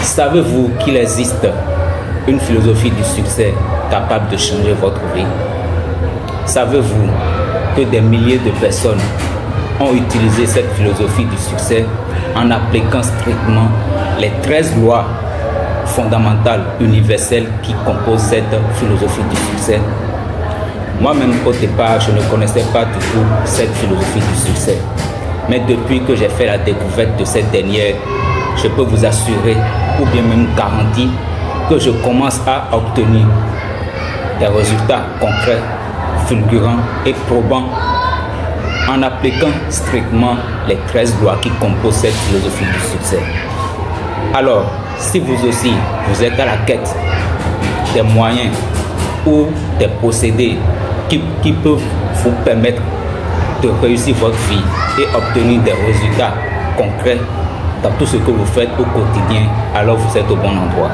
Savez-vous qu'il existe une philosophie du succès capable de changer votre vie? Savez-vous que des milliers de personnes ont utilisé cette philosophie du succès en appliquant strictement les 13 lois fondamentales universelles qui composent cette philosophie du succès? Moi-même, au départ, je ne connaissais pas du tout cette philosophie du succès. Mais depuis que j'ai fait la découverte de cette dernière, je peux vous assurer, ou bien même garantir, que je commence à obtenir des résultats concrets, fulgurants et probants en appliquant strictement les 13 lois qui composent cette philosophie du succès. Alors, si vous aussi, vous êtes à la quête des moyens ou des procédés qui peuvent vous permettre de réussir votre vie et obtenir des résultats concrets dans tout ce que vous faites au quotidien, alors vous êtes au bon endroit.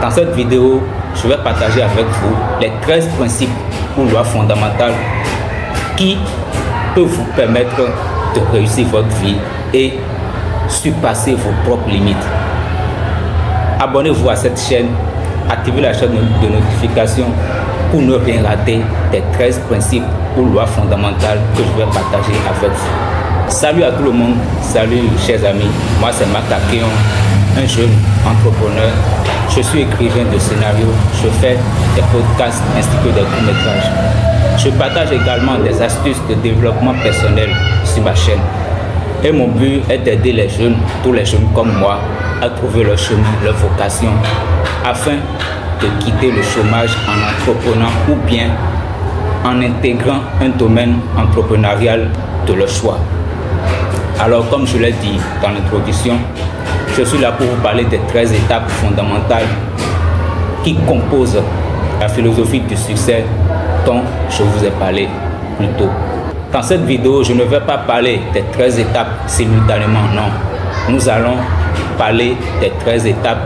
Dans cette vidéo, je vais partager avec vous les 13 principes ou lois fondamentales qui peuvent vous permettre de réussir votre vie et surpasser vos propres limites. Abonnez-vous à cette chaîne, activez la chaîne de notification pour ne rien rater des 13 principes ou lois fondamentales que je vais partager avec vous. Salut à tout le monde, salut chers amis, moi c'est Marc Akéon, un jeune entrepreneur. Je suis écrivain de scénario, je fais des podcasts ainsi que des courts-métrages. Je partage également des astuces de développement personnel sur ma chaîne. Et mon but est d'aider les jeunes, tous les jeunes comme moi, à trouver leur chemin, leur vocation, afin de quitter le chômage en entreprenant ou bien en intégrant un domaine entrepreneurial de leur choix. Alors, comme je l'ai dit dans l'introduction, je suis là pour vous parler des 13 étapes fondamentales qui composent la philosophie du succès dont je vous ai parlé plus tôt. Dans cette vidéo, je ne vais pas parler des 13 étapes simultanément, non. Nous allons parler des 13 étapes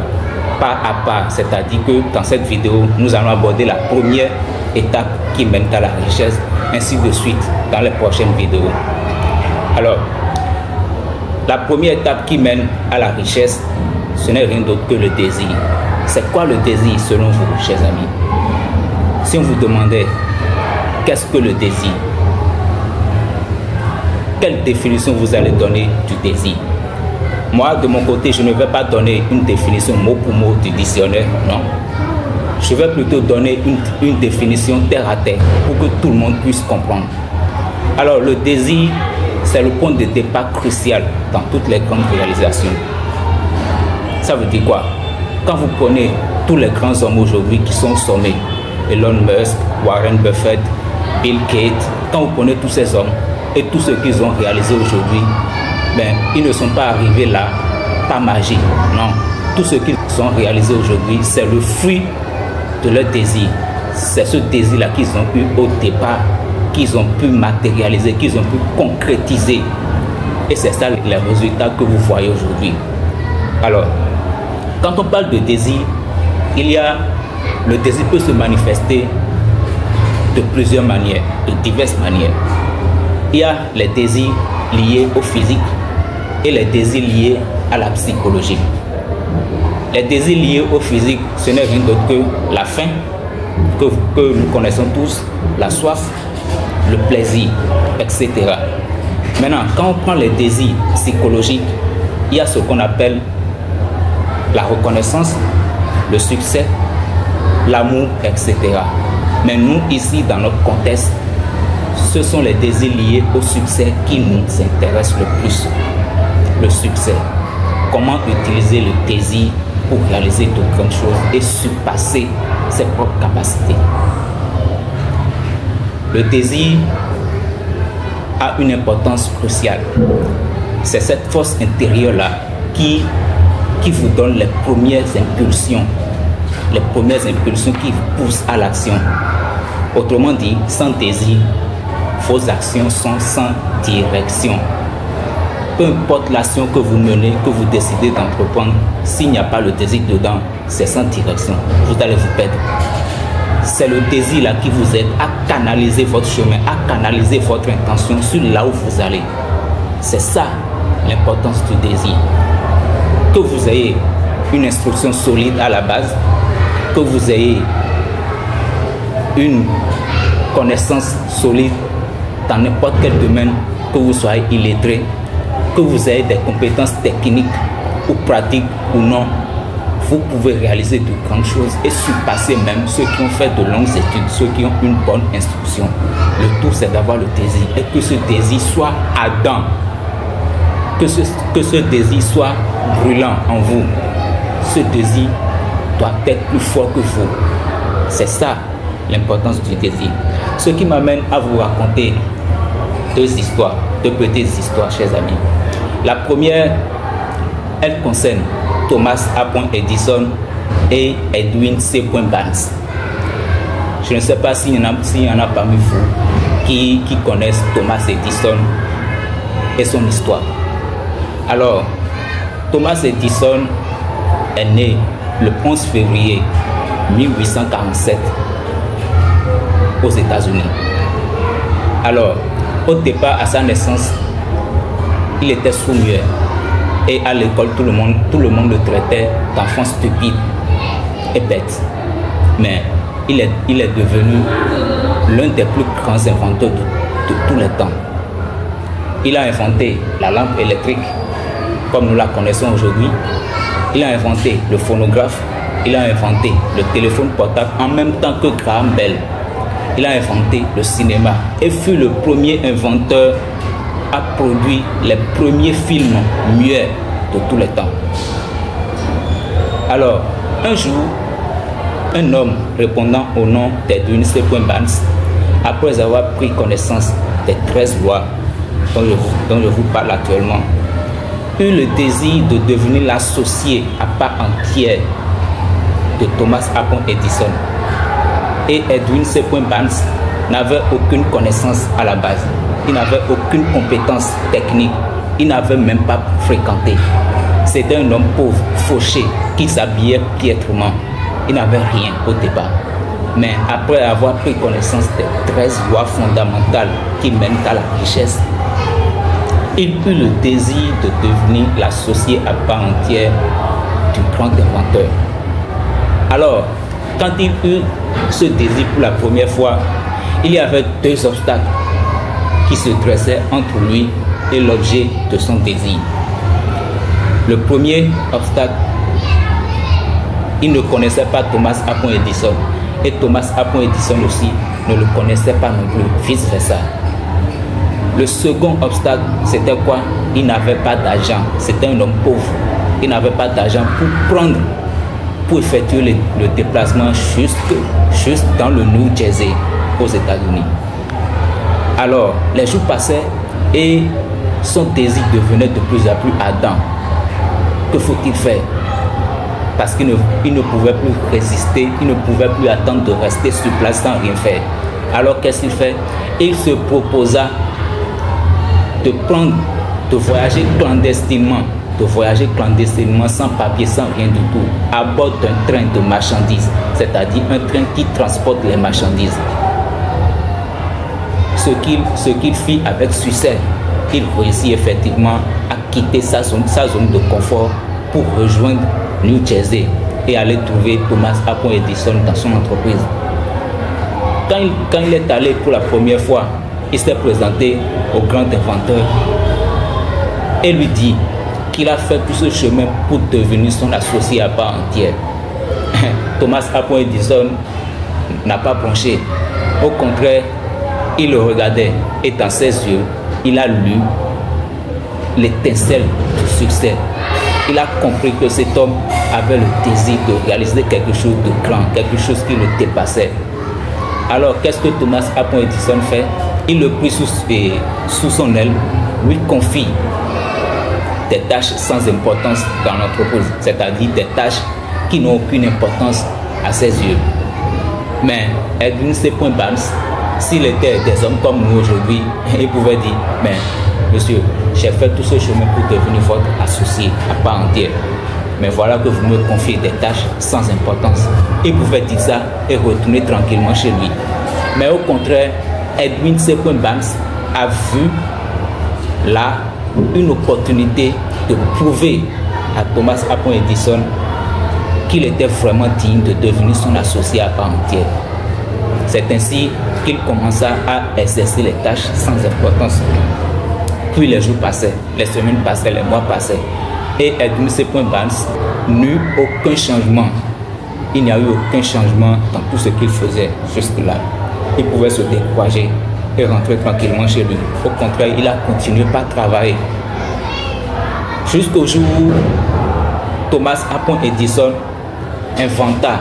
pas à pas, c'est-à-dire que dans cette vidéo, nous allons aborder la première étape qui mène à la richesse, ainsi de suite dans les prochaines vidéos. Alors, la première étape qui mène à la richesse, ce n'est rien d'autre que le désir. C'est quoi le désir selon vous, chers amis? Si on vous demandait qu'est-ce que le désir, quelle définition vous allez donner du désir? Moi, de mon côté, je ne vais pas donner une définition mot pour mot du dictionnaire, non. Je vais plutôt donner une définition terre à terre pour que tout le monde puisse comprendre. Alors, le désir, c'est le point de départ crucial dans toutes les grandes réalisations. Ça veut dire quoi? Quand vous prenez tous les grands hommes aujourd'hui qui sont au sommet, Elon Musk, Warren Buffett, Bill Gates, quand vous prenez tous ces hommes et tout ce qu'ils ont réalisé aujourd'hui, ben, ils ne sont pas arrivés là par magie, non. Tout ce qu'ils ont réalisé aujourd'hui, c'est le fruit de leur désir. C'est ce désir-là qu'ils ont eu au départ, qu'ils ont pu matérialiser, qu'ils ont pu concrétiser. Et c'est ça les résultats que vous voyez aujourd'hui. Alors, quand on parle de désir, le désir peut se manifester de plusieurs manières, de diverses manières. Il y a les désirs liés au physique et les désirs liés à la psychologie. Les désirs liés au physique, ce n'est rien d'autre que la faim, que nous connaissons tous, la soif, le plaisir, etc. Maintenant, quand on prend les désirs psychologiques, il y a ce qu'on appelle la reconnaissance, le succès, l'amour, etc. Mais nous, ici, dans notre contexte, ce sont les désirs liés au succès qui nous intéressent le plus. Le succès. Comment utiliser le désir pour réaliser de grandes choses et surpasser ses propres capacités. Le désir a une importance cruciale. C'est cette force intérieure-là qui vous donne les premières impulsions qui vous poussent à l'action. Autrement dit, sans désir, vos actions sont sans direction. Peu importe l'action que vous menez, que vous décidez d'entreprendre, s'il n'y a pas le désir dedans, c'est sans direction. Vous allez vous perdre. C'est le désir là qui vous aide à canaliser votre chemin, à canaliser votre intention sur là où vous allez. C'est ça l'importance du désir. Que vous ayez une instruction solide à la base, que vous ayez une connaissance solide dans n'importe quel domaine, que vous soyez illettré, que vous ayez des compétences techniques ou pratiques ou non, vous pouvez réaliser de grandes choses et surpasser même ceux qui ont fait de longues études, ceux qui ont une bonne instruction. Le tout, c'est d'avoir le désir et que ce désir soit ardent, que ce désir soit brûlant en vous. Ce désir doit être plus fort que vous. C'est ça l'importance du désir. Ce qui m'amène à vous raconter deux petites histoires, chers amis. La première, elle concerne Thomas A. Edison et Edwin C. Barnes. Je ne sais pas s'il y en a parmi vous qui connaissent Thomas Edison et son histoire. Alors, Thomas Edison est né le 11 février 1847 aux États-Unis. Alors, au départ, à sa naissance, il était sourd-muet et à l'école, tout le monde le traitait d'enfant stupide et bête. Mais il est devenu l'un des plus grands inventeurs de tous les temps. Il a inventé la lampe électrique comme nous la connaissons aujourd'hui. Il a inventé le phonographe, il a inventé le téléphone portable en même temps que Graham Bell. Il a inventé le cinéma et fut le premier inventeur à produire les premiers films muets de tous les temps. Alors, un jour, un homme répondant au nom d'Edwin C. Barnes, après avoir pris connaissance des 13 lois dont je vous parle actuellement, eut le désir de devenir l'associé à part entière de Thomas A. Edison. Et Edwin C. Barnes n'avait aucune connaissance à la base. Il n'avait aucune compétence technique. Il n'avait même pas fréquenté. C'était un homme pauvre, fauché, qui s'habillait piètrement. Il n'avait rien au départ. Mais après avoir pris connaissance des 13 lois fondamentales qui mènent à la richesse, il eut le désir de devenir l'associé à part entière du grand inventeur. Alors, quand il eut ce désir pour la première fois, il y avait deux obstacles qui se dressaient entre lui et l'objet de son désir. Le premier obstacle, il ne connaissait pas Thomas A. Edison et Thomas A. Edison aussi ne le connaissait pas non plus, vice versa. Le second obstacle, c'était quoi? Il n'avait pas d'argent, c'était un homme pauvre. Il n'avait pas d'argent pour effectuer le déplacement juste dans le New Jersey, aux États-Unis. Alors, les jours passaient et son désir devenait de plus en plus ardent. Que faut-il faire? Parce qu'il ne pouvait plus résister, il ne pouvait plus attendre de rester sur place sans rien faire. Alors, qu'est-ce qu'il fait? Il se proposa de voyager clandestinement sans papier, sans rien du tout, à bord d'un train de marchandises, c'est-à-dire un train qui transporte les marchandises. Ce qu'il fit avec succès, il réussit effectivement à quitter sa zone de confort pour rejoindre New Jersey et aller trouver Thomas A. Edison dans son entreprise. Quand il est allé pour la première fois, il s'est présenté au grand inventeur et lui dit qu'il a fait tout ce chemin pour devenir son associé à part entière. Thomas A. Edison n'a pas bronché. Au contraire, il le regardait et dans ses yeux, il a lu l'étincelle du succès. Il a compris que cet homme avait le désir de réaliser quelque chose de grand, quelque chose qui le dépassait. Alors, qu'est-ce que Thomas A. Edison fait? Il le prit sous son aile, lui confie des tâches sans importance dans l'entreprise, c'est-à-dire des tâches qui n'ont aucune importance à ses yeux. Mais Edwin C. Barnes, s'il était des hommes comme nous aujourd'hui, il pouvait dire, mais monsieur, j'ai fait tout ce chemin pour devenir votre associé à part entière. Mais voilà que vous me confiez des tâches sans importance. Il pouvait dire ça et retourner tranquillement chez lui. Mais au contraire, Edwin C. Barnes a vu là une opportunité de prouver à Thomas A. Edison qu'il était vraiment digne de devenir son associé à part entière. C'est ainsi qu'il commença à exercer les tâches sans importance. Puis les jours passaient, les semaines passaient, les mois passaient. Et Edwin C. Barnes n'eut aucun changement. Il n'y a eu aucun changement dans tout ce qu'il faisait jusque-là. Il pouvait se décourager et rentrer tranquillement chez lui. Au contraire, il a continué par travailler. Jusqu'au jour où Thomas Alva Edison inventa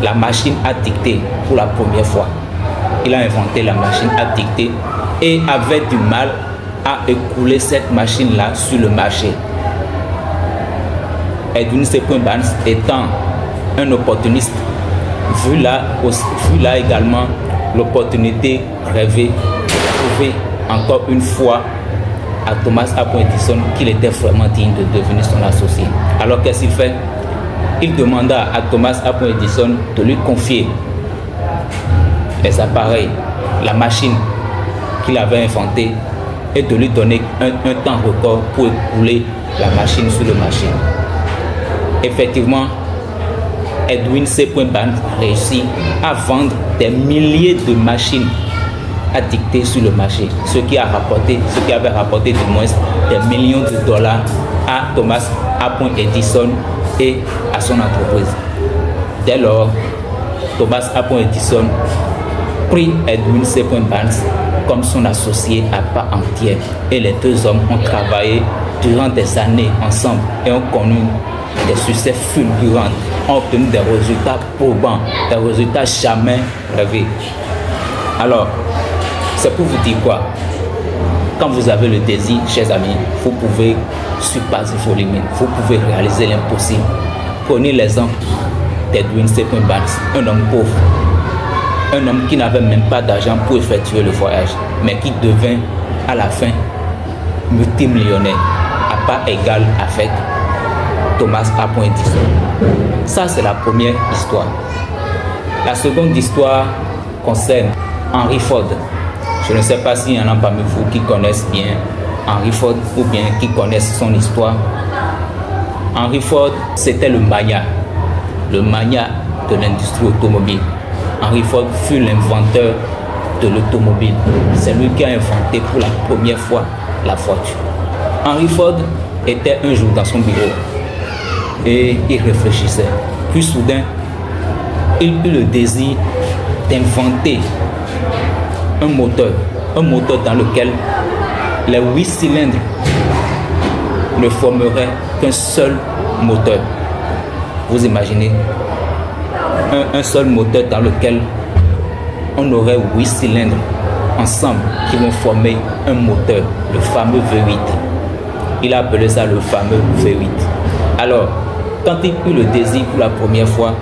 la machine à dicter pour la première fois. Il a inventé la machine à dicter et avait du mal à écouler cette machine-là sur le marché. Edwin C. Barnes étant un opportuniste, vu là également l'opportunité rêvée de prouver encore une fois à Thomas Alva Edison qu'il était vraiment digne de devenir son associé. Alors qu'est-ce qu'il fait? Il demanda à Thomas Alva Edison de lui confier les appareils, la machine qu'il avait inventée et de lui donner un temps record pour écouler la machine sur le marché. Effectivement, Edwin C. Barnes réussit à vendre des milliers de machines à dicter sur le marché, ce qui avait rapporté du moins des millions de dollars à Thomas Alva Edison et à son entreprise. Dès lors, Thomas Alva Edison prit Edwin C. Barnes comme son associé à part entière et les deux hommes ont travaillé durant des années ensemble et ont connu des succès fulgurants, ont obtenu des résultats probants, des résultats jamais rêvés. Alors, c'est pour vous dire quoi? Quand vous avez le désir, chers amis, vous pouvez surpasser vos limites, vous pouvez réaliser l'impossible. Prenez l'exemple d'Edwin C. Barnes, un homme pauvre, un homme qui n'avait même pas d'argent pour effectuer le voyage, mais qui devint à la fin multimillionnaire, à part égale avec Thomas Alva Edison. Ça, c'est la première histoire. La seconde histoire concerne Henry Ford. Je ne sais pas s'il y en a parmi vous qui connaissent bien Henry Ford ou bien qui connaissent son histoire. Henry Ford, c'était le magnat de l'industrie automobile. Henry Ford fut l'inventeur de l'automobile. C'est lui qui a inventé pour la première fois la voiture. Henry Ford était un jour dans son bureau et il réfléchissait. Puis soudain, il eut le désir d'inventer un moteur dans lequel les 8 cylindres ne formeraient qu'un seul moteur. Vous imaginez un seul moteur dans lequel on aurait 8 cylindres ensemble qui vont former un moteur, le fameux V8. Il a appelé ça le fameux V8. Alors, quand il eut le désir pour la première fois,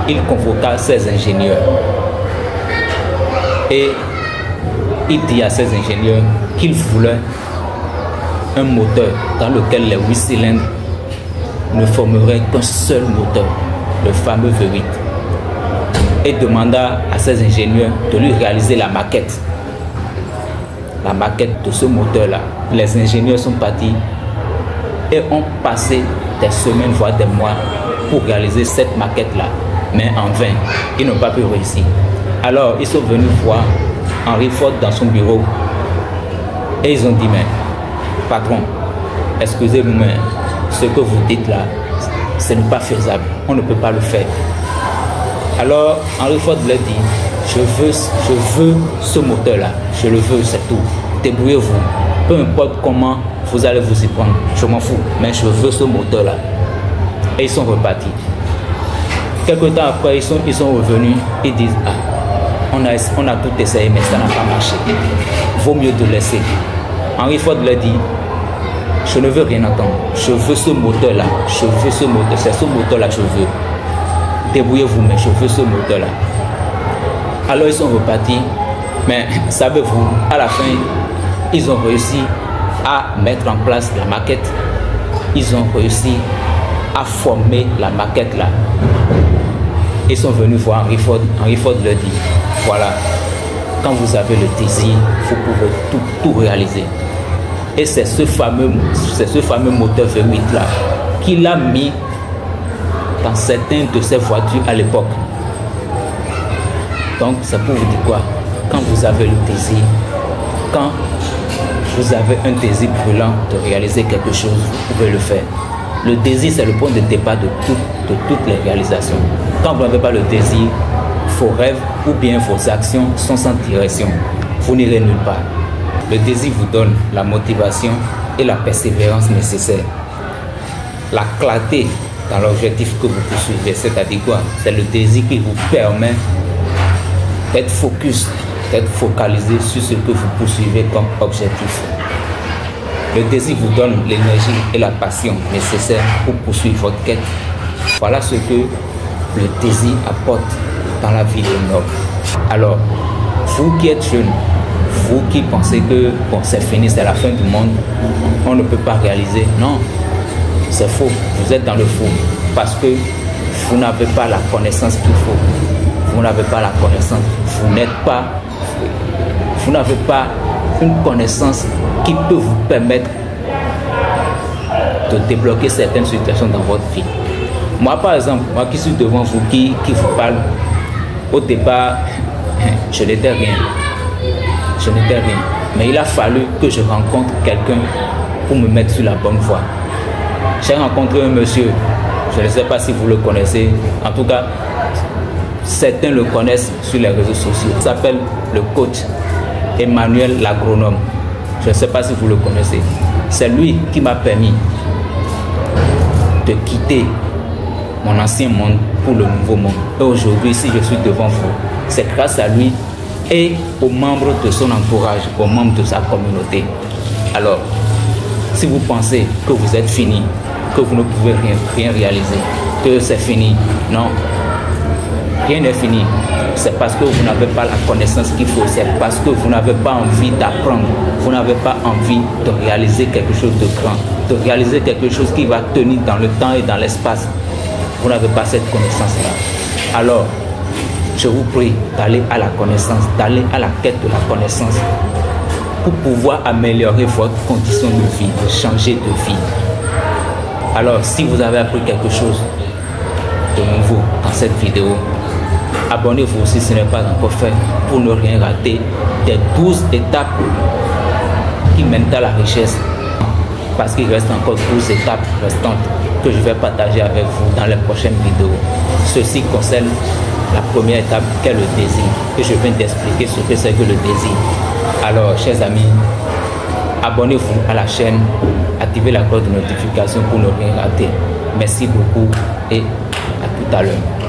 il convoqua ses ingénieurs et il dit à ses ingénieurs qu'il voulait un moteur dans lequel les 8 cylindres ne formeraient qu'un seul moteur, le fameux V8, et demanda à ses ingénieurs de lui réaliser la maquette de ce moteur-là. Les ingénieurs sont partis et ont passé des semaines, voire des mois pour réaliser cette maquette-là, mais en vain, ils n'ont pas pu réussir. Alors, ils sont venus voir Henry Ford dans son bureau et ils ont dit, mais patron, excusez-nous, mais ce que vous dites là, ce n'est pas faisable, on ne peut pas le faire. Alors Henry Ford leur dit, je veux ce moteur là, je le veux, c'est tout, débrouillez-vous, peu importe comment vous allez vous y prendre, je m'en fous, mais je veux ce moteur là. Et ils sont repartis. Quelque temps après, ils sont revenus, ils disent, ah, on a tout essayé, mais ça n'a pas marché. Vaut mieux de laisser. Henry Ford leur dit, je ne veux rien entendre. Je veux ce moteur-là. Je veux ce moteur. C'est ce moteur-là que je veux. Débrouillez-vous, mais je veux ce moteur-là. Alors ils sont repartis. Mais savez-vous, à la fin, ils ont réussi à mettre en place la maquette. Ils ont réussi à former la maquette-là. Ils sont venus voir Henry Ford. Henry Ford leur dit, voilà, quand vous avez le désir, vous pouvez tout réaliser. Et c'est ce fameux moteur V8 là qu'il a mis dans certaines de ces voitures à l'époque. Donc, c'est pour vous dire quoi? Quand vous avez le désir, quand vous avez un désir brûlant de réaliser quelque chose, vous pouvez le faire. Le désir, c'est le point de départ de toutes les réalisations. Quand vous n'avez pas le désir, vos rêves ou bien vos actions sont sans direction. Vous n'irez nulle part. Le désir vous donne la motivation et la persévérance nécessaires. La clarté dans l'objectif que vous poursuivez, c'est-à-dire quoi? C'est le désir qui vous permet d'être focus, d'être focalisé sur ce que vous poursuivez comme objectif. Le désir vous donne l'énergie et la passion nécessaires pour poursuivre votre quête. Voilà ce que le désir apporte dans la vie d'un homme. Alors, vous qui êtes jeune, vous qui pensez que bon, c'est fini, c'est la fin du monde, on ne peut pas réaliser, non, c'est faux, vous êtes dans le faux, parce que vous n'avez pas la connaissance qu'il faut, vous n'avez pas la connaissance, vous n'avez pas une connaissance qui peut vous permettre de débloquer certaines situations dans votre vie. Moi, par exemple, moi qui suis devant vous, qui vous parle, au départ, je n'étais rien. Je n'étais rien. Mais il a fallu que je rencontre quelqu'un pour me mettre sur la bonne voie. J'ai rencontré un monsieur, je ne sais pas si vous le connaissez, en tout cas, certains le connaissent sur les réseaux sociaux. Il s'appelle le coach Emmanuel l'agronome. Je ne sais pas si vous le connaissez. C'est lui qui m'a permis de quitter mon ancien monde pour le nouveau monde. Et aujourd'hui, si je suis devant vous, c'est grâce à lui et aux membres de son entourage, aux membres de sa communauté. Alors, si vous pensez que vous êtes fini, que vous ne pouvez rien réaliser, que c'est fini, non. Rien n'est fini. C'est parce que vous n'avez pas la connaissance qu'il faut. C'est parce que vous n'avez pas envie d'apprendre. Vous n'avez pas envie de réaliser quelque chose de grand. De réaliser quelque chose qui va tenir dans le temps et dans l'espace. Vous n'avez pas cette connaissance-là. Alors, je vous prie d'aller à la connaissance, d'aller à la quête de la connaissance pour pouvoir améliorer votre condition de vie, de changer de vie. Alors, si vous avez appris quelque chose de nouveau dans cette vidéo, abonnez-vous si ce n'est pas encore fait pour ne rien rater des 12 étapes qui mènent à la richesse. Parce qu'il reste encore 12 étapes restantes que je vais partager avec vous dans les prochaines vidéos. Ceci concerne la première étape qui est le désir. Et je viens d'expliquer ce que c'est que le désir. Alors, chers amis, abonnez-vous à la chaîne, activez la cloche de notification pour ne rien rater. Merci beaucoup et à tout à l'heure.